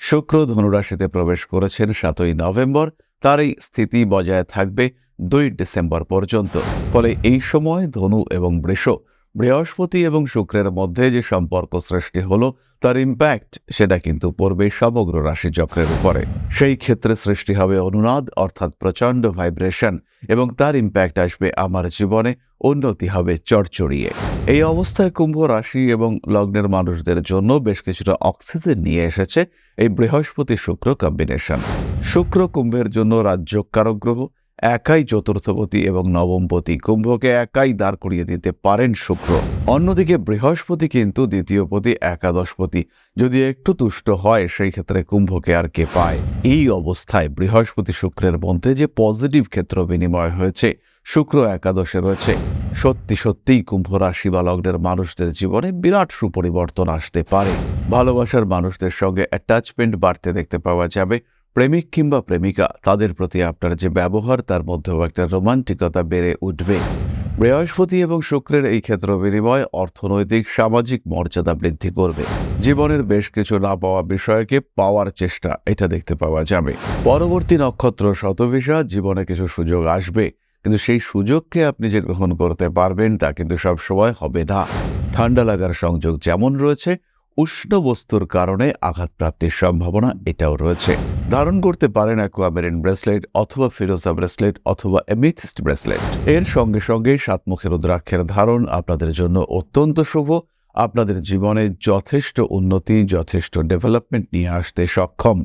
শুক্র ধনুরাশিতে প্রবেশ করেছেন 7ই নভেম্বর। তার এই স্থিতি বজায় থাকবে 2 ডিসেম্বর পর্যন্ত। ফলে এই সময় ধনু এবং বৃষ, বৃহস্পতি এবং শুক্রের মধ্যে যে সম্পর্ক সৃষ্টি হলো তার ইম্প্যাক্ট সেটা কিন্তু পড়বে সমগ্র রাশিচক্রের উপরে। সেই ক্ষেত্রে সৃষ্টি হবে অনুনাদ, অর্থাৎ প্রচণ্ড ভাইব্রেশন, এবং তার ইম্প্যাক্ট আসবে আমার জীবনে, উন্নতি হবে চড়চড়িয়ে। এই অবস্থায় কুম্ভ রাশি এবং লগ্নের মানুষদের জন্য বেশ কিছুটা অক্সিজেন নিয়ে এসেছে এই বৃহস্পতি শুক্র কম্বিনেশন। শুক্র কুম্ভের জন্য রাজ্যকারক গ্রহ, একাই চতুর্থপতি এবং নবমপতি, কুম্ভকে একাই দাঁড় করিয়ে দিতে পারেন শুক্র। অন্যদিকে বৃহস্পতি কিন্তু দ্বিতীয়পতি, একাদশপতি, যদি একটু তুষ্ট হয় সেই ক্ষেত্রে কুম্ভকে আর কে পায়। এই অবস্থায় বৃহস্পতি শুক্রের মধ্যে যে পজিটিভ ক্ষেত্র বিনিময় হয়েছে, শুক্র একাদশে রয়েছে, সত্যি সত্যিই কুম্ভ রাশি বা লগ্নের মানুষদের জীবনে বিরাট সুপরিবর্তন আসতে পারে। ভালোবাসার মানুষদের সঙ্গে অ্যাটাচমেন্ট বাড়তে দেখতে পাওয়া যাবে। প্রেমিক কিংবা প্রেমিকা, তাদের প্রতি আপনার যে ব্যবহার তার মধ্যেও একটা রোমান্টিকতা বেড়ে উঠবে। বৃহস্পতি এবং শুক্রের এই ক্ষেত্র বিনিময় অর্থনৈতিক সামাজিক মর্যাদা বৃদ্ধি করবে। জীবনের বেশ কিছু না পাওয়া বিষয়কে পাওয়ার চেষ্টা, এটা দেখতে পাওয়া যাবে। পরবর্তী নক্ষত্র শতভিষা, জীবনে কিছু সুযোগ আসবে, কিন্তু সেই সুযোগকে আপনি যে গ্রহণ করতে পারবেন তা কিন্তু সবসময় হবে না। ঠান্ডা লাগার সংযোগ যেমন রয়েছে, উষ্ণ বস্তুর কারণে আঘাতপ্রাপ্তির সম্ভাবনা এটাও রয়েছে। ধারণ করতে পারেন অ্যাকুয়ামেরিন ব্রেসলেট অথবা ফিরোজা ব্রেসলেট অথবা এমিথিস্ট ব্রেসলেট। এর সঙ্গে সঙ্গে সাতমুখী রুদ্রাক্ষের ধারণ আপনাদের জন্য অত্যন্ত শুভ। আপনাদের জীবনে যথেষ্ট উন্নতি, যথেষ্ট ডেভেলপমেন্ট নিয়ে আসতে সক্ষম।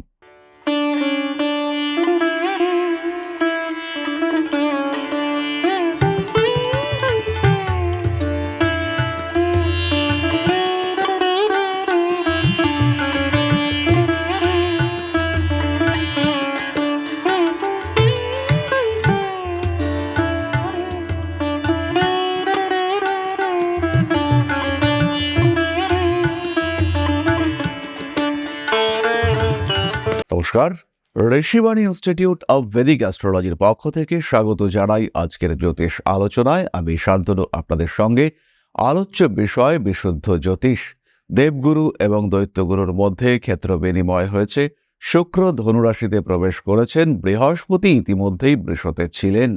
নমস্কার, ঋষিবাণী ইনস্টিটিউট অব ভেদিক অ্যাস্ট্রোলজির পক্ষ থেকে স্বাগত জানাই আজকের জ্যোতিষ আলোচনায়। আমি শান্তনু আপনাদের সঙ্গে। আলোচ্য বিষয় বিশুদ্ধ জ্যোতিষ। দেবগুরু এবং দৈত্যগুরুর মধ্যে ক্ষেত্র বিনিময় হয়েছে। শুক্র ধনুরাশিতে প্রবেশ করেছেন, বৃহস্পতি ইতিমধ্যেই বৃষতে ছিলেন।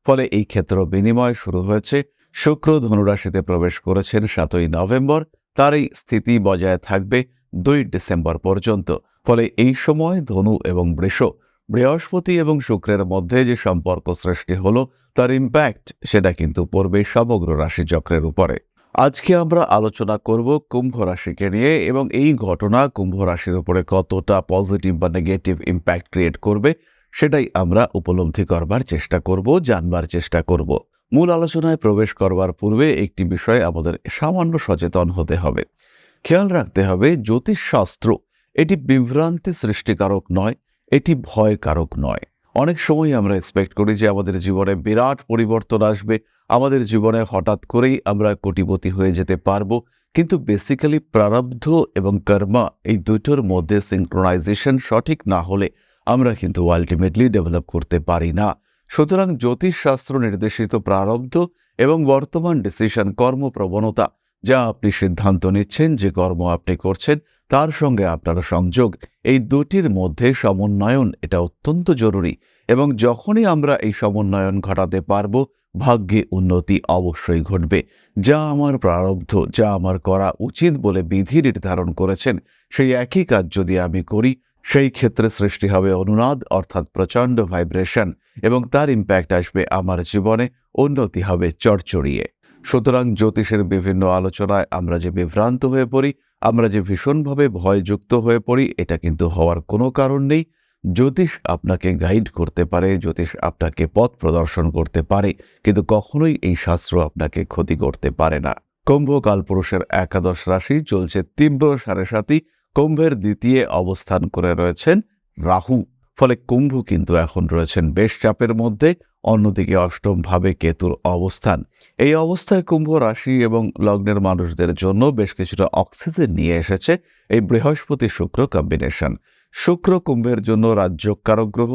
ফলে এই ক্ষেত্র বিনিময় শুরু হয়েছে। শুক্র ধনুরাশিতে প্রবেশ করেছেন 7ই নভেম্বর। তার এই স্থিতি বজায় থাকবে 2 ডিসেম্বর পর্যন্ত। ফলে এই সময় ধনু এবং বৃষ, বৃহস্পতি এবং শুক্রের মধ্যে যে সম্পর্ক সৃষ্টি হলো তার ইম্প্যাক্ট সেটা কিন্তু পড়বে সমগ্র রাশিচক্রের উপরে। আজকে আমরা আলোচনা করব কুম্ভ রাশিকে নিয়ে, এবং এই ঘটনা কুম্ভ রাশির উপরে কতটা পজিটিভ বা নেগেটিভ ইম্প্যাক্ট ক্রিয়েট করবে সেটাই আমরা উপলব্ধি করবার চেষ্টা করব, জানবার চেষ্টা করব। মূল আলোচনায় প্রবেশ করবার পূর্বে একটি বিষয় আমাদের সামান্য সচেতন হতে হবে। খেয়াল রাখতে হবে, জ্যোতিষশাস্ত্র এটি বিভ্রান্তি সৃষ্টিকারক নয়, এটি ভয়কারক নয়। অনেক সময় আমরা এক্সপেক্ট করি যে আমাদের জীবনে বিরাট পরিবর্তন আসবে, আমাদের জীবনে হঠাৎ করেই আমরা কোটিপতি হয়ে যেতে পারবো, কিন্তু বেসিক্যালি প্রারব্ধ এবং কর্মা এই দুটোর মধ্যে সিঙ্ক্রোনাইজেশন সঠিক না হলে আমরা কিন্তু আলটিমেটলি ডেভেলপ করতে পারি না। সুতরাং জ্যোতিষশাস্ত্র নির্দেশিত প্রারব্ধ এবং বর্তমান ডিসিশন, কর্মপ্রবণতা, যা আপনি সিদ্ধান্ত নিচ্ছেন, যে কর্ম আপনি করছেন তার সঙ্গে আপনার সংযোগ, এই দুটির মধ্যে সমন্বয়ন এটা অত্যন্ত জরুরি। এবং যখনই আমরা এই সমন্বয়ন ঘটাতে পারব, ভাগ্যে উন্নতি অবশ্যই ঘটবে। যা আমার প্রারব্ধ, যা আমার করা উচিত বলে বিধি নির্ধারণ করেছেন, সেই একই কাজ যদি আমি করি, সেই ক্ষেত্রে সৃষ্টি হবে অনুনাদ, অর্থাৎ প্রচণ্ড ভাইব্রেশন, এবং তার ইম্প্যাক্ট আসবে আমার জীবনে, উন্নতি হবে চড়চড়িয়ে। সুতরাং জ্যোতিষের বিভিন্ন আলোচনায় আমরা যে বিভ্রান্ত হয়ে পড়ি, আমরা যে ভীষণভাবে ভয়যুক্ত হয়ে পড়ি, এটা কিন্তু হওয়ার কোনো কারণ নেই। জ্যোতিষ আপনাকে গাইড করতে পারে, জ্যোতিষ আপনাকে পথ প্রদর্শন করতে পারে, কিন্তু কখনোই এই শাস্ত্র আপনাকে ক্ষতি করতে পারে না। কুম্ভ কালপুরুষের একাদশ রাশি, চলছে তীব্র সাড়ে-সাতি। কুম্ভের দ্বিতীয় অবস্থান করে রয়েছেন রাহু। ফলে কুম্ভ কিন্তু এখন রয়েছেন বেশ চাপের মধ্যে। অন্যদিকে অষ্টম ভাবে কেতুর অবস্থান। এই অবস্থায় কুম্ভ রাশি এবং লগ্নের মানুষদের জন্য বেশ কিছুটা অক্সিজেন নিয়ে এসেছে এই বৃহস্পতি শুক্র কম্বিনেশন। শুক্র কুম্ভের জন্য রাজ্যকারক গ্রহ,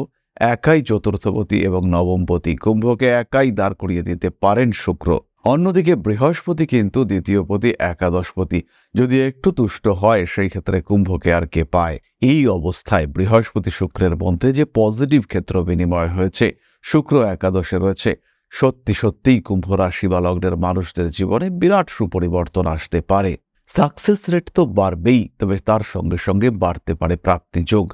একাই চতুর্থপতি এবং নবমপতি, কুম্ভকে একাই দাঁড় করিয়ে দিতে পারেন শুক্র। অন্যদিকে বৃহস্পতি কিন্তু দ্বিতীয়পতি একাদশপতি, যদি একটু তুষ্ট হয় সেই ক্ষেত্রে কুম্ভকে আর কে পায়। এই অবস্থায় বৃহস্পতি শুক্রের মধ্যে যে পজিটিভ ক্ষেত্র বিনিময় হয়েছে, শুক্র একাদশে রয়েছে, সত্যি সত্যিই কুম্ভ রাশি বা লগ্নের মানুষদের জীবনে বিরাট সুপরিবর্তন আসতে পারে। সাকসেস রেট তো বাড়বেই, তবে তার সঙ্গে সঙ্গে বাড়তে পারে প্রাপ্তিযোগ।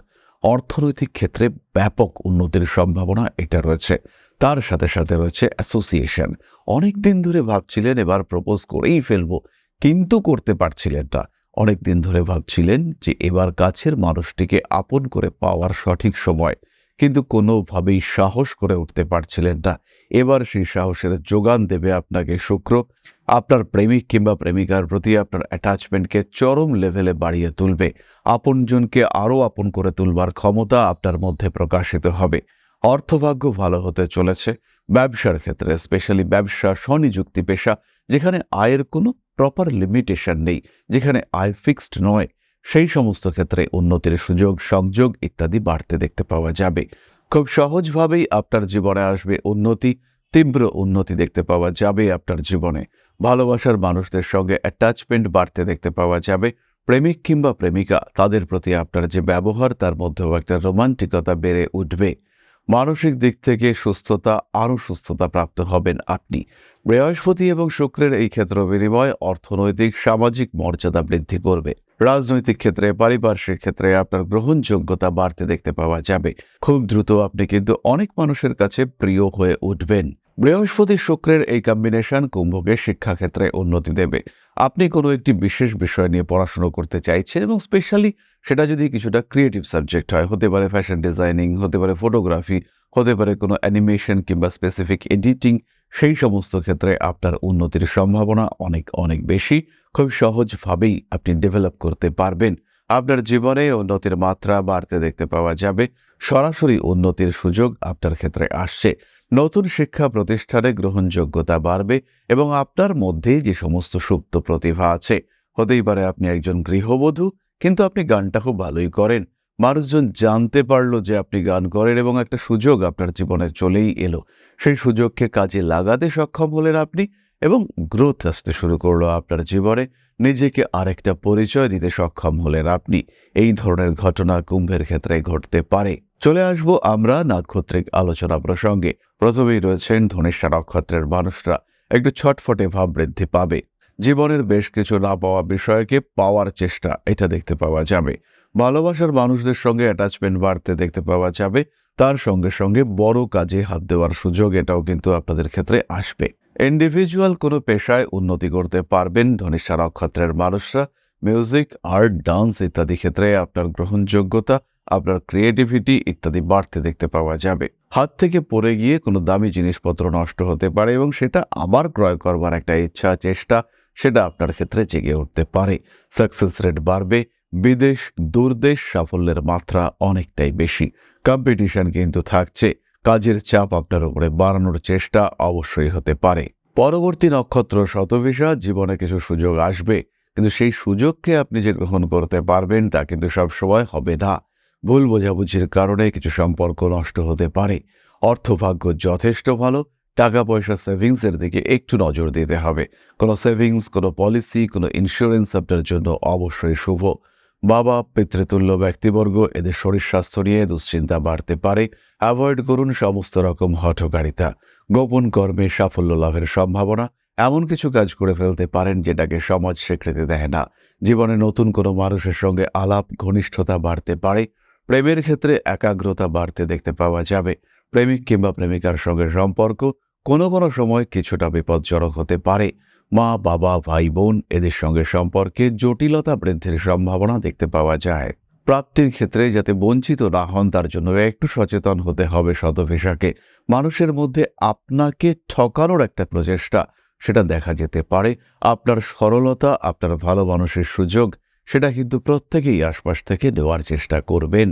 অর্থনৈতিক ক্ষেত্রে ব্যাপক উন্নতির সম্ভাবনা এটা রয়েছে। তার সাথে সাথে রয়েছে অ্যাসোসিয়েশন। অনেক দিন ধরে ভাবছিলেন এবার প্রপোজ করেই ফেলবো, কিন্তু করতে পারছিলেন না। অনেক দিন ধরে ভাবছিলেন যে এবার কাছের মানুষটিকে আপন করে পাওয়ার সঠিক সময়, কিন্তু কোনোভাবেই সাহস করে উঠতে পারছিলেন না। এবার সেই সাহসের যোগান দেবে আপনাকে শুক্র। আপনার প্রেমিক কিংবা প্রেমিকার প্রতি আপনার অ্যাটাচমেন্টকে চরম লেভেলে বাড়িয়ে তুলবে। আপনজনকে আরও আপন করে তুলবার ক্ষমতা আপনার মধ্যে প্রকাশিত হবে। অর্থভাগ্য ভালো হতে চলেছে। ব্যবসার ক্ষেত্রে, স্পেশালি ব্যবসা, স্বনিযুক্তি পেশা, যেখানে আয়ের কোনো প্রপার লিমিটেশন নেই, যেখানে আয় ফিক্সড নয়, সেই সমস্ত ক্ষেত্রে উন্নতির সুযোগ, সংযোগ ইত্যাদি বাড়তে দেখতে পাওয়া যাবে। খুব সহজভাবেই আপনার জীবনে আসবে উন্নতি, তীব্র উন্নতি দেখতে পাওয়া যাবে আপনার জীবনে। ভালোবাসার মানুষদের সঙ্গে অ্যাটাচমেন্ট বাড়তে দেখতে পাওয়া যাবে। প্রেমিক কিংবা প্রেমিকা, তাদের প্রতি আপনার যে ব্যবহার, তার মধ্যেও একটা রোমান্টিকতা বেড়ে উঠবে। মানসিক দিক থেকে সুস্থতা, আরও সুস্থতা প্রাপ্ত হবেন আপনি। বৃহস্পতি এবং শুক্রের এই ক্ষেত্র বিনিময় অর্থনৈতিক, সামাজিক মর্যাদা বৃদ্ধি করবে। রাজনৈতিক ক্ষেত্রে, পারিপার্শ্বিক ক্ষেত্রে আপনার গ্রহণযোগ্যতা বাড়তে দেখতে পাওয়া যাবে। খুব দ্রুত আপনি কিন্তু অনেক মানুষের কাছে প্রিয় হয়ে উঠবেন। বৃহস্পতি শুক্রের এই কম্বিনেশন কুম্ভকে শিক্ষাক্ষেত্রে উন্নতি দেবে। আপনি কোনো একটি বিশেষ বিষয় নিয়ে পড়াশোনা করতে চাইছেন এবং স্পেশালি সেটা যদি কিছুটা ক্রিয়েটিভ সাবজেক্ট হয়, হতে পারে ফ্যাশন ডিজাইনিং, হতে পারে ফটোগ্রাফি, হতে পারে কোনো অ্যানিমেশন কিংবা স্পেসিফিক এডিটিং, সেই সমস্ত ক্ষেত্রে আপনার উন্নতির সম্ভাবনা অনেক অনেক বেশি। খুব সহজভাবেই আপনি ডেভেলপ করতে পারবেন। আপনার জীবনে উন্নতির মাত্রা বাড়তে দেখতে পাওয়া যাবে। সরাসরি উন্নতির সুযোগ আপনার ক্ষেত্রে আসছে। নতুন শিক্ষা প্রতিষ্ঠানে গ্রহণযোগ্যতা বাড়বে এবং আপনার মধ্যে যে সমস্ত সুপ্ত প্রতিভা আছে, হতেই পারে আপনি একজন গৃহবধূ, কিন্তু আপনি গানটা খুব ভালোই করেন। মানুষজন জানতে পারল যে আপনি গান করেন এবং একটা সুযোগ আপনার জীবনে চলেই এলো। সেই সুযোগকে কাজে লাগাতে সক্ষম হলেন আপনি এবং গ্রোথ আসতে শুরু করলো আপনার জীবনে। নিজেকে আরেকটা পরিচয় দিতে সক্ষম হলেন আপনি। এই ধরনের ঘটনা কুম্ভের ক্ষেত্রে ঘটতে পারে। চলে আসবো আমরা নাক্ষত্রিক আলোচনা প্রসঙ্গে। প্রথমেই রয়েছেন ধনিষ্ঠা নক্ষত্রের মানুষরা। একটু ছটফটে ভাব বৃদ্ধি পাবে। জীবনের বেশ কিছু না পাওয়া বিষয়কে পাওয়ার চেষ্টা, এটা দেখতে পাওয়া যাবে। ভালোবাসার মানুষদের সঙ্গে অ্যাটাচমেন্ট বাড়তে দেখতে পাওয়া যাবে। তার সঙ্গে সঙ্গে বড় কাজে হাত দেওয়ার সুযোগ, এটাও কিন্তু আপনাদের ক্ষেত্রে আসবে। ইন্ডিভিজুয়াল কোনো পেশায় উন্নতি করতে পারবেন ধনিষ্ঠা নক্ষত্রের মানুষরা। মিউজিক, আর্ট, ডান্স ইত্যাদি ক্ষেত্রে আপনার গ্রহণযোগ্যতা, আপনার ক্রিয়েটিভিটি ইত্যাদি বাড়তে দেখতে পাওয়া যাবে। হাত থেকে পড়ে গিয়ে কোনো দামি জিনিসপত্র নষ্ট হতে পারে এবং সেটা আবার ক্রয় করবার একটা ইচ্ছা, চেষ্টা, সেটা আপনার ক্ষেত্রে জেগে উঠতে পারে। সাকসেস রেট বাড়বে। বিদেশ, দূরদেশ সাফল্যের মাত্রা অনেকটাই বেশি। কম্পিটিশন কিন্তু থাকছে। কাজের চাপ আপনার উপরে বাড়ানোর চেষ্টা অবশ্যই হতে পারে। পরবর্তী নক্ষত্র শতভিষা। জীবনে কিছু সুযোগ আসবে, কিন্তু সেই সুযোগকে আপনি যে গ্রহণ করতে পারবেন তা কিন্তু সবসময় হবে না। ভুল বোঝাবুঝির কারণে কিছু সম্পর্ক নষ্ট হতে পারে। অর্থভাগ্য যথেষ্ট ভালো। টাকা পয়সা সেভিংসের দিকে একটু নজর দিতে হবে। কোনো সেভিংস, কোনো পলিসি, কোনো ইন্স্যুরেন্স আপনার জন্য অবশ্যই শুভ। বাবা, পিতৃতুল্য ব্যক্তিবর্গ, এদের শরীর স্বাস্থ্য নিয়ে দুশ্চিন্তা বাড়তে পারে। অ্যাভয়েড করুন সমস্ত রকম হঠকারিতা। গোপন কর্মে সাফল্য লাভের সম্ভাবনা। এমন কিছু কাজ করে ফেলতে পারেন যেটাকে সমাজ স্বীকৃতি দেয় না। জীবনে নতুন কোনো মানুষের সঙ্গে আলাপ, ঘনিষ্ঠতা বাড়তে পারে। প্রেমের ক্ষেত্রে একাগ্রতা বাড়তে দেখতে পাওয়া যাবে। প্রেমিক কিংবা প্রেমিকার সঙ্গে সম্পর্ক কোনো কোনো সময় কিছুটা বিপজ্জনক হতে পারে। মা, বাবা, ভাই, বোন এদের সঙ্গে সম্পর্কে জটিলতা বৃদ্ধির সম্ভাবনা দেখতে পাওয়া যায়। প্রাপ্তির ক্ষেত্রে যাতে বঞ্চিত না হন তার জন্য একটু সচেতন হতে হবে শতভিষাকে। মানুষের মধ্যে আপনাকে ঠকানোর একটা প্রচেষ্টা, সেটা দেখা যেতে পারে। আপনার সরলতা, আপনার ভালো মানুষের সুযোগ, সেটা কিন্তু প্রত্যেকেই আশপাশ থেকে নেওয়ার চেষ্টা করবেন।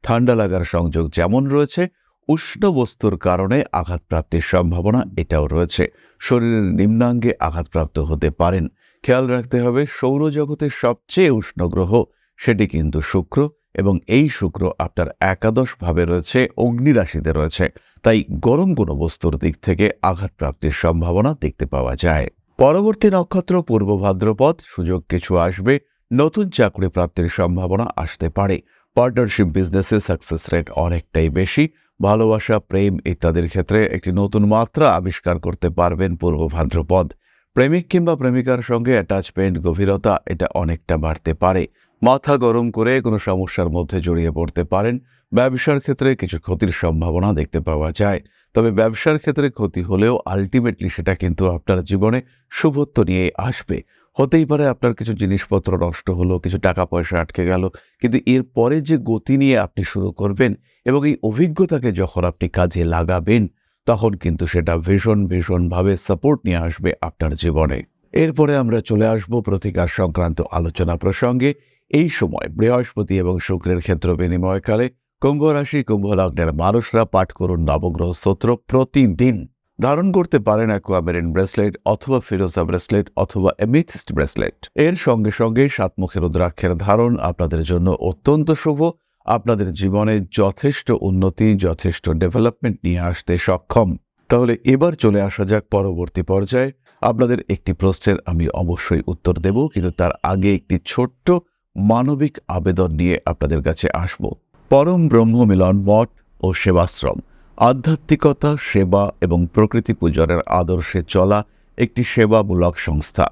ঠান্ডা লাগার সংযোগ যেমন রয়েছে, উষ্ণ বস্তুর কারণে আঘাতপ্রাপ্তির সম্ভাবনা এটাও রয়েছে। শরীরের নিম্নাঙ্গে আঘাতপ্রাপ্ত হতে পারেন। খেয়াল রাখতে হবে সৌরজগতের সবচেয়ে উষ্ণ গ্রহ সেটি কিন্তু শুক্র, এবং এই শুক্র আপনার একাদশ ভাবে রয়েছে, অগ্নি রাশিতে রয়েছে। তাই গরম কোনো বস্তুর দিক থেকে আঘাতপ্রাপ্তির সম্ভাবনা দেখতে পাওয়া যায়। পরবর্তী নক্ষত্র পূর্ব ভাদ্রপদ, সুযোগ কিছু আসবে, নতুন চাকরি প্রাপ্তির সম্ভাবনা আসতে পারে। পার্টনারশিপ বিজনেসে সাকসেস রেট অনেকটাই বেশি। ভালোবাসা, প্রেম ইত্যাদির ক্ষেত্রে একটি নতুন মাত্রা আবিষ্কার করতে পারবেন পূর্ব ভাদ্রপদ। প্রেমিক কিংবা প্রেমিকার সঙ্গে অ্যাটাচমেন্ট, গভীরতা এটা অনেকটা বাড়তে পারে। মাথা গরম করে কোনো সমস্যার মধ্যে জড়িয়ে পড়তে পারেন। ব্যবসার ক্ষেত্রে কিছু ক্ষতির সম্ভাবনা দেখতে পাওয়া যায়। তবে ব্যবসার ক্ষেত্রে ক্ষতি হলেও আলটিমেটলি সেটা কিন্তু আপনার জীবনে শুভত্ব নিয়ে আসবে। হতেই পারে আপনার কিছু জিনিসপত্র নষ্ট হলো, কিছু টাকা পয়সা আটকে গেল, কিন্তু এরপরে যে গতি নিয়ে আপনি শুরু করবেন এবং এই অভিজ্ঞতাকে যখন আপনি কাজে লাগাবেন, তখন কিন্তু সেটা ভীষণভাবে সাপোর্ট নিয়ে আসবে আপনার জীবনে। এরপরে আমরা চলে আসব প্রতিকার সংক্রান্ত আলোচনা প্রসঙ্গে। এই সময় বৃহস্পতি এবং শুক্রের ক্ষেত্র বিনিময়কালে কুম্ভ রাশি, কুম্ভ লগ্নের মানুষরা পাঠ করুন নবগ্রহ স্তোত্র প্রতিদিন। ধারণ করতে পারেন অ্যাকোয়ামেরিন ব্রেসলেট অথবা ফিরোজা ব্রেসলেট অথবা এমিথিস্ট ব্রেসলেট। এর সঙ্গে সঙ্গে সাতমুখী রুদ্রাক্ষের ধারণ আপনাদের জন্য অত্যন্ত শুভ, আপনাদের জীবনে যথেষ্ট উন্নতি, যথেষ্ট ডেভেলপমেন্ট নিয়ে আসতে সক্ষম। তাহলে এবার চলে আসা যাক পরবর্তী পর্যায়ে। আপনাদের একটি প্রশ্নের আমি অবশ্যই উত্তর দেব, কিন্তু তার আগে একটি ছোট্ট মানবিক আবেদন নিয়ে আপনাদের কাছে আসব। পরম ব্রহ্ম মিলন মঠ ও সেবাশ্রম আধ্যাত্মিকতা, সেবা এবং প্রকৃতি পূজনের আদর্শে চলা একটি সেবামূলক সংস্থা।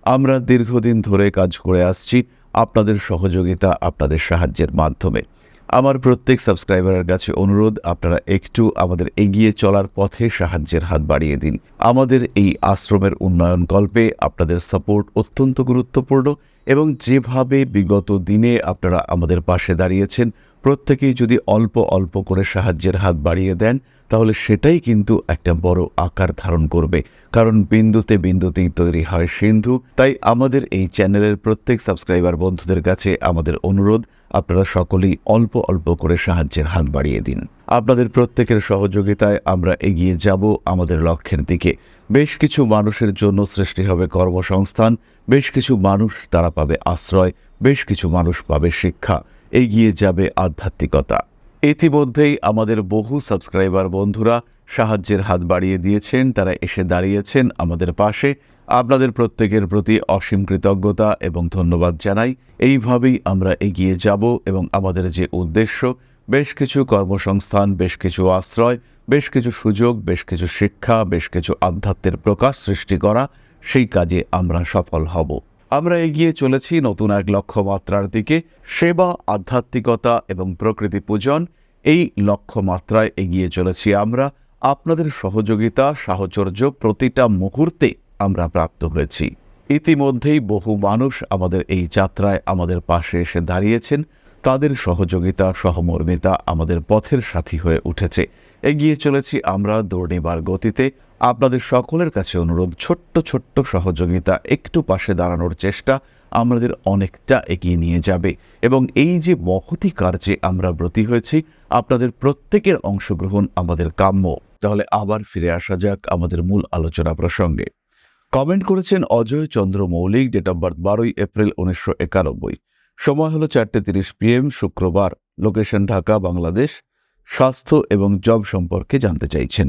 আমরা দীর্ঘদিন ধরে কাজ করে আসছি আপনাদের সহযোগিতা, আপনাদের সাহায্যের মাধ্যমে। আমার প্রত্যেক সাবস্ক্রাইবারের কাছে অনুরোধ, আপনারা একটু আমাদের এগিয়ে চলার পথে সাহায্যের হাত বাড়িয়ে দিন। আমাদের এই আশ্রমের উন্নয়ন কল্পে আপনাদের সাপোর্ট অত্যন্ত গুরুত্বপূর্ণ এবং যেভাবে বিগত দিনে আপনারা আমাদের পাশে দাঁড়িয়েছেন, প্রত্যেকেই যদি অল্প অল্প করে সাহায্যের হাত বাড়িয়ে দেন, তাহলে সেটাই কিন্তু একটা বড় আকার ধারণ করবে। কারণ বিন্দুতে বিন্দুতেই তৈরি হয় সিন্ধু। তাই আমাদের এই চ্যানেলের প্রত্যেক সাবস্ক্রাইবার বন্ধুদের কাছে আমাদের অনুরোধ, আপনারা সকলেই অল্প অল্প করে সাহায্যের হাত বাড়িয়ে দিন। আপনাদের প্রত্যেকের সহযোগিতায় আমরা এগিয়ে যাব আমাদের লক্ষ্যের দিকে। বেশ কিছু মানুষের জন্য সৃষ্টি হবে কর্মসংস্থান, বেশ কিছু মানুষ তারা পাবে আশ্রয়, বেশ কিছু মানুষ পাবে শিক্ষা, এগিয়ে যাবে আধ্যাত্মিকতা। ইতিমধ্যেই আমাদের বহু সাবস্ক্রাইবার বন্ধুরা সাহায্যের হাত বাড়িয়ে দিয়েছেন, তারা এসে দাঁড়িয়েছেন আমাদের পাশে। আপনাদের প্রত্যেকের প্রতি অসীম কৃতজ্ঞতা এবং ধন্যবাদ জানাই। এইভাবেই আমরা এগিয়ে যাব এবং আমাদের যে উদ্দেশ্য, বেশ কিছু কর্মসংস্থান, বেশ কিছু আশ্রয়, বেশ কিছু সুযোগ, বেশ কিছু শিক্ষা, বেশ কিছু আধ্যাত্মের প্রকাশ সৃষ্টি করা, সেই কাজে আমরা সফল হব। আমরা এগিয়ে চলেছি নতুন এক লক্ষ্যমাত্রার দিকে। সেবা, আধ্যাত্মিকতা এবং প্রকৃতি পূজন, এই লক্ষ্যমাত্রায় এগিয়ে চলেছি আমরা। আপনাদের সহযোগিতা, সাহচর্য প্রতিটা মুহূর্তে আমরা প্রাপ্ত হয়েছি। ইতিমধ্যেই বহু মানুষ আমাদের এই যাত্রায় আমাদের পাশে এসে দাঁড়িয়েছেন। তাদের সহযোগিতা, সহমর্মিতা আমাদের পথের সাথী হয়ে উঠেছে। এগিয়ে চলেছি আমরা দুর্নিবার গতিতে। আপনাদের সকলের কাছে অনুরোধ, ছোট্ট ছোট্ট সহযোগিতা, একটু পাশে দাঁড়ানোর চেষ্টা আমাদের অনেকটা এগিয়ে নিয়ে যাবে এবং এই যে মহতি কার্যে আমরা ব্রতী হয়েছি, আপনাদের প্রত্যেকের অংশগ্রহণ আমাদের কাম্য। তাহলে আবার ফিরে আসা যাক আমাদের মূল আলোচনা প্রসঙ্গে। কমেন্ট করেছেন অজয় চন্দ্র মৌলিক, ডেট অফ বার্থ 12 এপ্রিল 1991, সময় হলো 4:30 PM, শুক্রবার, লোকেশন ঢাকা, বাংলাদেশ। স্বাস্থ্য এবং জব সম্পর্কে জানতে চাইছেন।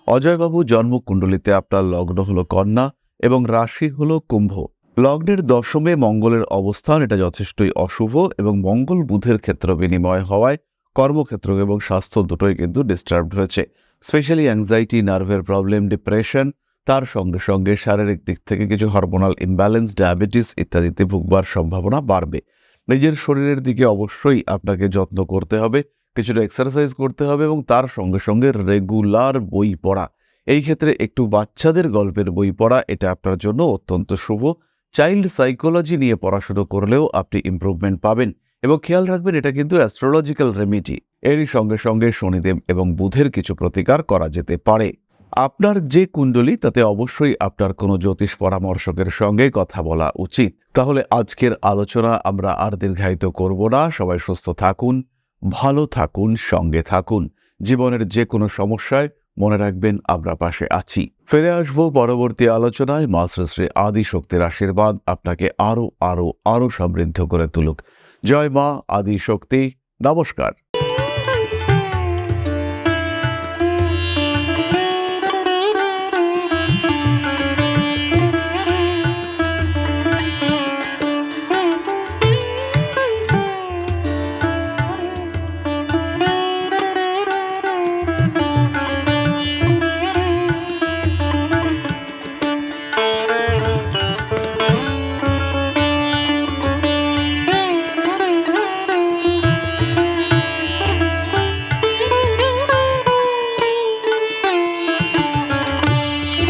অজয়বাবু, জন্মকুণ্ডলিতে আপনার লগ্ন হলো কন্যা এবং রাশি হলো কুম্ভ। লগ্নের দশমে মঙ্গলের অবস্থান, এটা যথেষ্টই অশুভ এবং মঙ্গল বুধের ক্ষেত্র বিনিময় হওয়ায় কর্মক্ষেত্র এবং স্বাস্থ্য দুটোই কিন্তু ডিস্টার্বড হয়েছে। স্পেশালি অ্যাংজাইটি, নার্ভের প্রবলেম, ডিপ্রেশন, তার সঙ্গে সঙ্গে শারীরিক দিক থেকে কিছু হরমোনাল ইমব্যালেন্স, ডায়াবেটিস ইত্যাদিতে ভুগবার সম্ভাবনা বাড়বে। নিজের শরীরের দিকে অবশ্যই আপনাকে যত্ন করতে হবে, কিছুটা এক্সারসাইজ করতে হবে এবং তার সঙ্গে সঙ্গে রেগুলার বই পড়া। এই ক্ষেত্রে একটু বাচ্চাদের গল্পের বই পড়া, এটা আপনার জন্য অত্যন্ত শুভ। চাইল্ড সাইকোলজি নিয়ে পড়াশুনো করলেও আপনি ইমপ্রুভমেন্ট পাবেন এবং খেয়াল রাখবেন এটা কিন্তু অ্যাস্ট্রোলজিক্যাল রেমেডি। এরই সঙ্গে সঙ্গে শনিদেব এবং বুধের কিছু প্রতিকার করা যেতে পারে। আপনার যে কুণ্ডলী, তাতে অবশ্যই আপনার কোনো জ্যোতিষ পরামর্শকের সঙ্গে কথা বলা উচিত। তাহলে আজকের আলোচনা আমরা আর দীর্ঘায়িত করব না। সবাই সুস্থ থাকুন, ভালো থাকুন, সঙ্গে থাকুন। জীবনের যে কোনো সমস্যায় মনে রাখবেন আমরা পাশে আছি। ফিরে আসবো পরবর্তী আলোচনায়। মা শ্রী শ্রী আদি শক্তির আশীর্বাদ আপনাকে আরো আরো আরো সমৃদ্ধ করে তুলুক। জয় মা আদি শক্তি। নমস্কার।